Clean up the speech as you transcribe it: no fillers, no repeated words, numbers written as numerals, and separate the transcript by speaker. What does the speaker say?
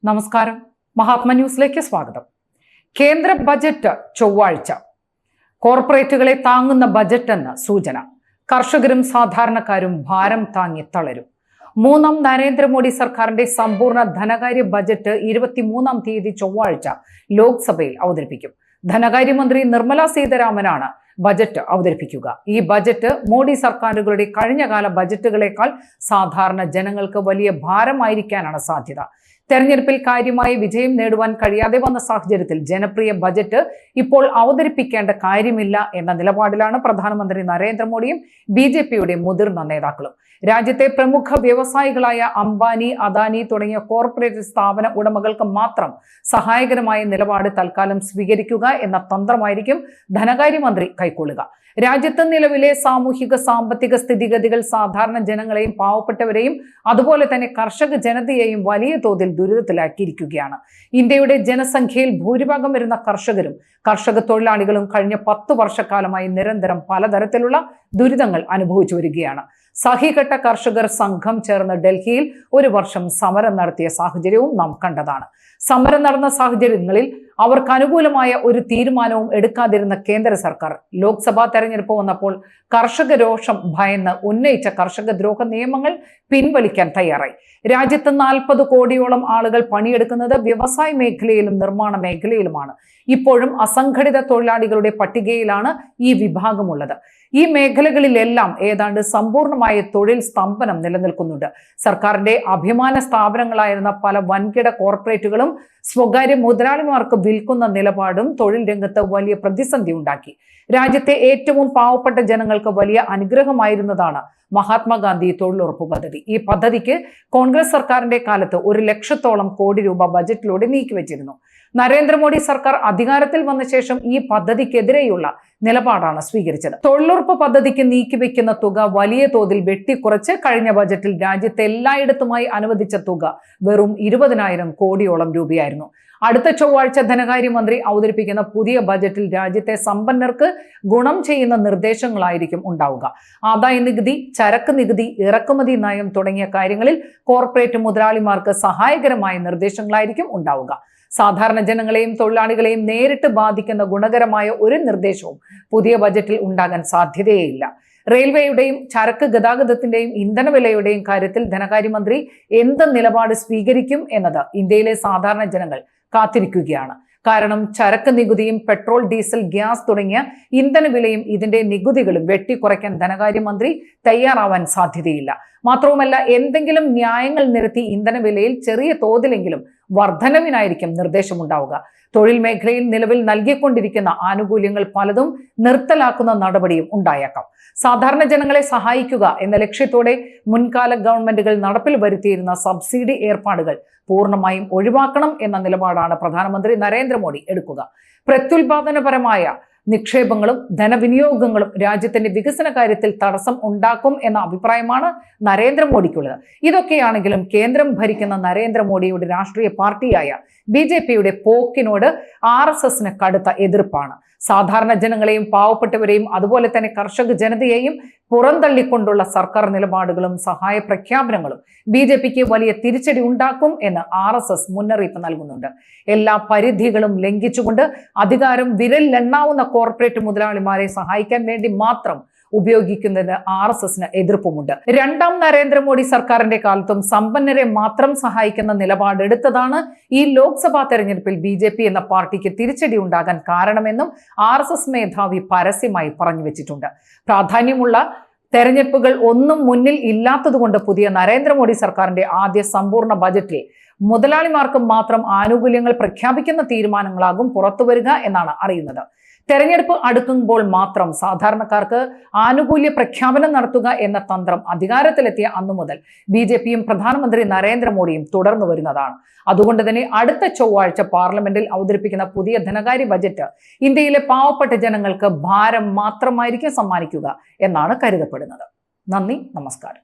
Speaker 1: നമസ്കാരം. മഹാത്മ ന്യൂസിലേക്ക് സ്വാഗതം. കേന്ദ്ര ബജറ്റ് ചൊവ്വാഴ്ച. കോർപ്പറേറ്റുകളെ താങ്ങുന്ന ബജറ്റ് എന്ന സൂചന. കർഷകരും സാധാരണക്കാരും ഭാരം താങ്ങി തളരും. മൂന്നാം നരേന്ദ്രമോദി സർക്കാരിന്റെ സമ്പൂർണ്ണ ധനകാര്യ ബജറ്റ് 23-ാം തീയതി ചൊവ്വാഴ്ച ലോക്സഭയിൽ അവതരിപ്പിക്കും. ധനകാര്യമന്ത്രി നിർമ്മല സീതാരാമനാണ് ബജറ്റ് അവതരിപ്പിക്കുക. ഈ ബജറ്റ് മോഡി സർക്കാരുകളുടെ കഴിഞ്ഞകാല ബജറ്റുകളെക്കാൾ സാധാരണ ജനങ്ങൾക്ക് വലിയ ഭാരമായിരിക്കാനാണ് സാധ്യത. തെരഞ്ഞെടുപ്പിൽ കാര്യമായി വിജയം നേടുവാൻ കഴിയാതെ വന്ന സാഹചര്യത്തിൽ ജനപ്രിയ ബജറ്റ് ഇപ്പോൾ അവതരിപ്പിക്കേണ്ട കാര്യമില്ല എന്ന നിലപാടിലാണ് പ്രധാനമന്ത്രി നരേന്ദ്രമോദിയും BJPയുടെ മുതിർന്ന നേതാക്കളും. രാജ്യത്തെ പ്രമുഖ വ്യവസായികളായ അംബാനി, അദാനി തുടങ്ങിയ കോർപ്പറേറ്റ് സ്ഥാപന ഉടമകൾക്ക് മാത്രം സഹായകരമായ നിലപാട് തൽക്കാലം സ്വീകരിക്കുക എന്ന തന്ത്രമായിരിക്കും ധനകാര്യമന്ത്രി കൈക്കൊള്ളുക. രാജ്യത്ത് നിലവിലെ സാമൂഹിക സാമ്പത്തിക സ്ഥിതിഗതികൾ സാധാരണ ജനങ്ങളെയും പാവപ്പെട്ടവരെയും അതുപോലെ തന്നെ കർഷക ജനതയെയും വലിയ തോതിൽ ദുരിതത്തിലാക്കിയിരിക്കുകയാണ്. ഇന്ത്യയുടെ ജനസംഖ്യയിൽ ഭൂരിഭാഗം വരുന്ന കർഷകരും കർഷക തൊഴിലാളികളും കഴിഞ്ഞ 10 വർഷക്കാലമായി നിരന്തരം പലതരത്തിലുള്ള ദുരിതങ്ങൾ അനുഭവിച്ചു വരികയാണ്. സഹികെട്ട കർഷകർ സംഘം ചേർന്ന് ഡൽഹിയിൽ ഒരു വർഷം സമരം നടത്തിയ സാഹചര്യവും നാം കണ്ടതാണ്. സമരം നടന്ന സാഹചര്യങ്ങളിൽ അവർക്ക് അനുകൂലമായ ഒരു തീരുമാനവും എടുക്കാതിരുന്ന കേന്ദ്ര സർക്കാർ ലോക്സഭാ തെരഞ്ഞെടുപ്പ് വന്നപ്പോൾ കർഷക രോഷം ഭയന്ന് ഉന്നയിച്ച കർഷക ദ്രോഹ നിയമങ്ങൾ പിൻവലിക്കാൻ തയ്യാറായി. രാജ്യത്ത് 40 കോടിയോളം ആളുകൾ പണിയെടുക്കുന്നത് വ്യവസായ മേഖലയിലും നിർമ്മാണ മേഖലയിലുമാണ്. ഇപ്പോഴും അസംഘടിത തൊഴിലാളികളുടെ പട്ടികയിലാണ് ഈ വിഭാഗമുള്ളത്. ഈ മേഖലകളിലെല്ലാം ഏതാണ്ട് സമ്പൂർണമായ തൊഴിൽ സ്തംഭനം നിലനിൽക്കുന്നുണ്ട്. സർക്കാരിന്റെ അഭിമാന സ്ഥാപനങ്ങളായിരുന്ന പല വൻകിട കോർപ്പറേറ്റുകളും സ്വകാര്യ മുതലാളിമാർക്ക് വിൽക്കുന്ന നിലപാടും തൊഴിൽ രംഗത്ത് വലിയ പ്രതിസന്ധി ഉണ്ടാക്കി. രാജ്യത്തെ ഏറ്റവും പാവപ്പെട്ട ജനങ്ങൾക്ക് വലിയ അനുഗ്രഹമായിരുന്നതാണ് മഹാത്മാഗാന്ധി തൊഴിലുറപ്പ് പദ്ധതി. ഈ പദ്ധതിക്ക് കോൺഗ്രസ് സർക്കാരിന്റെ കാലത്ത് 1 ലക്ഷത്തോളം കോടി രൂപ ബജറ്റിലൂടെ നീക്കിവെച്ചിരുന്നു. നരേന്ദ്രമോദി സർക്കാർ അധികാരത്തിൽ വന്ന ശേഷം ഈ പദ്ധതിക്കെതിരെയുള്ള നിലപാടാണ് സ്വീകരിച്ചത്. തൊഴിലുറപ്പ് പദ്ധതിക്ക് നീക്കിവെക്കുന്ന തുക വലിയ തോതിൽ വെട്ടിക്കുറച്ച് കഴിഞ്ഞ ബജറ്റിൽ രാജ്യത്തെ എല്ലായിടത്തുമായി അനുവദിച്ച തുക വെറും 20,000 കോടിയോളം രൂപയായിരുന്നു. അടുത്ത ചൊവ്വാഴ്ച ധനകാര്യമന്ത്രി അവതരിപ്പിക്കുന്ന പുതിയ ബജറ്റിൽ രാജ്യത്തെ സമ്പന്നർക്ക് ഗുണം ചെയ്യുന്ന നിർദ്ദേശങ്ങളായിരിക്കും ഉണ്ടാവുക. ആദായ നികുതി, ചരക്ക് നികുതി, ഇറക്കുമതി നയം തുടങ്ങിയ കാര്യങ്ങളിൽ കോർപ്പറേറ്റ് മുതലാളിമാർക്ക് സഹായകരമായ നിർദ്ദേശങ്ങളായിരിക്കും ഉണ്ടാവുക. സാധാരണ ജനങ്ങളെയും തൊഴിലാളികളെയും നേരിട്ട് ബാധിക്കുന്ന ഗുണകരമായ ഒരു നിർദ്ദേശവും പുതിയ ബജറ്റിൽ ഉണ്ടാകാൻ സാധ്യതയേയില്ല. റെയിൽവേയുടെയും ചരക്ക് ഗതാഗതത്തിന്റെയും ഇന്ധനവിലയുടെയും കാര്യത്തിൽ ധനകാര്യമന്ത്രി എന്ത് നിലപാട് സ്വീകരിക്കും എന്നത് ഇന്ത്യയിലെ സാധാരണ ജനങ്ങൾ കാത്തിരിക്കുകയാണ്. കാരണം ചരക്ക് നികുതിയും പെട്രോൾ, ഡീസൽ, ഗ്യാസ് തുടങ്ങിയ ഇന്ധനവിലയും ഇതിന്റെ നികുതികളും വെട്ടിക്കുറയ്ക്കാൻ ധനകാര്യമന്ത്രി തയ്യാറാവാൻ സാധ്യതയില്ല. മാത്രവുമല്ല, എന്തെങ്കിലും ന്യായങ്ങൾ നിരത്തി ഇന്ധനവിലയിൽ ചെറിയ തോതിലെങ്കിലും വർധനവിനായിരിക്കും നിർദ്ദേശമുണ്ടാവുക. തൊഴിൽ മേഖലയിൽ നിലവിൽ നൽകിക്കൊണ്ടിരിക്കുന്ന ആനുകൂല്യങ്ങൾ പലതും നിർത്തലാക്കുന്ന നടപടിയും ഉണ്ടായേക്കാം. സാധാരണ ജനങ്ങളെ സഹായിക്കുക എന്ന ലക്ഷ്യത്തോടെ മുൻകാല ഗവൺമെന്റുകൾ നടപ്പിൽ വരുത്തിയിരുന്ന സബ്സിഡി ഏർപ്പാടുകൾ പൂർണ്ണമായും ഒഴിവാക്കണം എന്ന നിലപാടാണ് പ്രധാനമന്ത്രി നരേന്ദ്രമോദി എടുക്കുക. പ്രത്യുൽപാദനപരമായ നിക്ഷേപങ്ങളും ധനവിനിയോഗങ്ങളും രാജ്യത്തിന്റെ വികസന കാര്യത്തിൽ തടസ്സം ഉണ്ടാക്കും എന്ന അഭിപ്രായമാണ് നരേന്ദ്രമോദിക്കുള്ളത്. ഇതൊക്കെയാണെങ്കിലും കേന്ദ്രം ഭരിക്കുന്ന നരേന്ദ്രമോദിയുടെ രാഷ്ട്രീയ പാർട്ടിയായ BJPയുടെ പോക്കിനോട് RSSന് കടുത്ത എതിർപ്പാണ്. സാധാരണ ജനങ്ങളെയും പാവപ്പെട്ടവരെയും അതുപോലെ തന്നെ കർഷക ജനതയെയും പുറന്തള്ളിക്കൊണ്ടുള്ള സർക്കാർ നിലപാടുകളും സഹായ പ്രഖ്യാപനങ്ങളും BJPക്ക് വലിയ തിരിച്ചടി ഉണ്ടാക്കും എന്ന് RSS മുന്നറിയിപ്പ് നൽകുന്നുണ്ട്. എല്ലാ പരിധികളും ലംഘിച്ചുകൊണ്ട് അധികാരം വിരലിലെണ്ണാവുന്ന കോർപ്പറേറ്റ് മുതലാളിമാരെ സഹായിക്കാൻ വേണ്ടി മാത്രം ഉപയോഗിക്കുന്നതിന് RSSന് എതിർപ്പുമുണ്ട്. 2ാം നരേന്ദ്രമോദി സർക്കാരിന്റെ കാലത്തും സമ്പന്നരെ മാത്രം സഹായിക്കുന്ന നിലപാടെടുത്തതാണ് ഈ ലോക്സഭാ തെരഞ്ഞെടുപ്പിൽ BJP എന്ന പാർട്ടിക്ക് തിരിച്ചടി ഉണ്ടാകാൻ കാരണമെന്നും RSS മേധാവി പരസ്യമായി പറഞ്ഞു വെച്ചിട്ടുണ്ട്. പ്രാധാന്യമുള്ള തെരഞ്ഞെടുപ്പുകൾ ഒന്നും മുന്നിൽ ഇല്ലാത്തതുകൊണ്ട് പുതിയ നരേന്ദ്രമോദി സർക്കാരിന്റെ ആദ്യ സമ്പൂർണ്ണ ബജറ്റിൽ മുതലാളിമാർക്ക് മാത്രം ആനുകൂല്യങ്ങൾ പ്രഖ്യാപിക്കുന്ന തീരുമാനങ്ങളാകും പുറത്തുവരിക എന്നാണ് അറിയുന്നത്. തെരഞ്ഞെടുപ്പ് അടുക്കുമ്പോൾ മാത്രം സാധാരണക്കാർക്ക് ആനുകൂല്യ പ്രഖ്യാപനം നടത്തുക എന്ന തന്ത്രം അധികാരത്തിലെത്തിയ അന്നു മുതൽ BJPയും പ്രധാനമന്ത്രി നരേന്ദ്രമോദിയും തുടർന്നു വരുന്നതാണ്. അതുകൊണ്ട് തന്നെ അടുത്ത ചൊവ്വാഴ്ച പാർലമെന്റിൽ അവതരിപ്പിക്കുന്ന പുതിയ ധനകാര്യ ബജറ്റ് ഇന്ത്യയിലെ പാവപ്പെട്ട ജനങ്ങൾക്ക് ഭാരം മാത്രമായിരിക്കും സമ്മാനിക്കുക എന്നാണ് കരുതപ്പെടുന്നത്. നന്ദി, നമസ്കാരം.